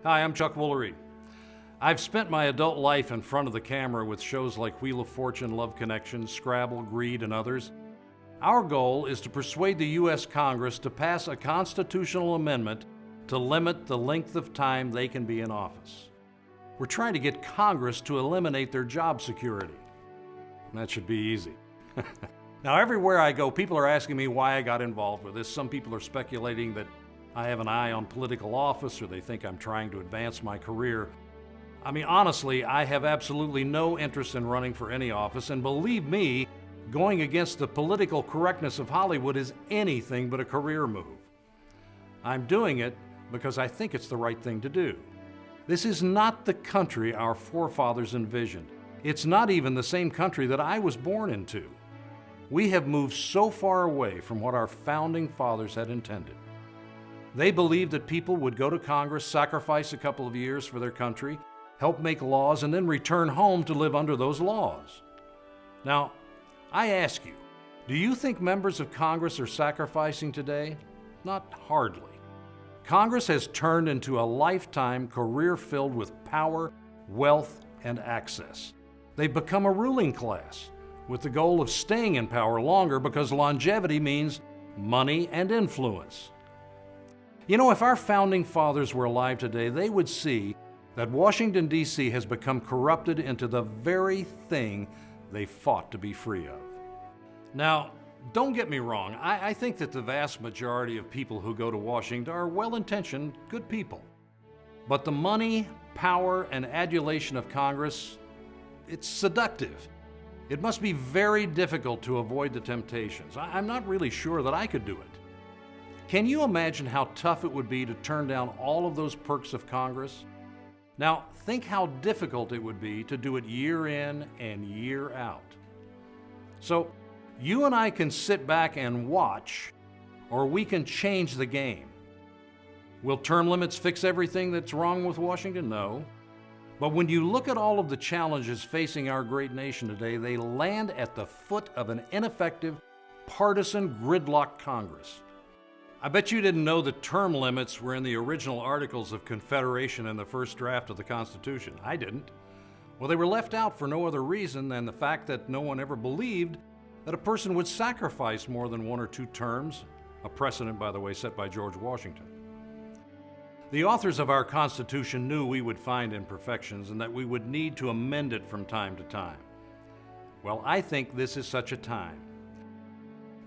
Hi, I'm Chuck Woolery. I've spent my adult life in front of the camera with shows like Wheel of Fortune, Love Connection, Scrabble, Greed, and others. Our goal is to persuade the U.S. Congress to pass a constitutional amendment to limit the length of time they can be in office. We're trying to get Congress to eliminate their job security. That should be easy. Now, everywhere I go, people are asking me why I got involved with this. Some people are speculating that I have an eye on political office, or they think I'm trying to advance my career. I mean, honestly, I have absolutely no interest in running for any office, and believe me, going against the political correctness of Hollywood is anything but a career move. I'm doing it because I think it's the right thing to do. This is not the country our forefathers envisioned. It's not even the same country that I was born into. We have moved so far away from what our founding fathers had intended. They believed that people would go to Congress, sacrifice a couple of years for their country, help make laws, and then return home to live under those laws. Now, I ask you, do you think members of Congress are sacrificing today? Not hardly. Congress has turned into a lifetime career filled with power, wealth, and access. They've become a ruling class with the goal of staying in power longer because longevity means money and influence. You know, if our founding fathers were alive today, they would see that Washington, D.C. has become corrupted into the very thing they fought to be free of. Now, don't get me wrong, I think that the vast majority of people who go to Washington are well-intentioned, good people. But the money, power, and adulation of Congress, it's seductive. It must be very difficult to avoid the temptations. I'm not really sure that I could do it. Can you imagine how tough it would be to turn down all of those perks of Congress? Now, think how difficult it would be to do it year in and year out. So, you and I can sit back and watch, or we can change the game. Will term limits fix everything that's wrong with Washington? No. But when you look at all of the challenges facing our great nation today, they land at the foot of an ineffective, partisan, gridlock Congress. I bet you didn't know that term limits were in the original Articles of Confederation in the first draft of the Constitution. I didn't. Well, they were left out for no other reason than the fact that no one ever believed that a person would sacrifice more than one or two terms, a precedent, by the way, set by George Washington. The authors of our Constitution knew we would find imperfections and that we would need to amend it from time to time. Well, I think this is such a time.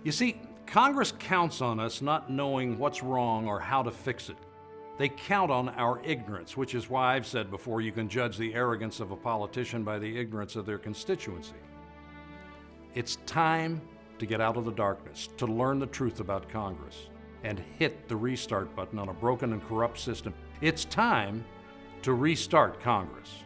You see, Congress counts on us not knowing what's wrong or how to fix it. They count on our ignorance, which is why I've said before you can judge the arrogance of a politician by the ignorance of their constituency. It's time to get out of the darkness, to learn the truth about Congress, and hit the restart button on a broken and corrupt system. It's time to restart Congress.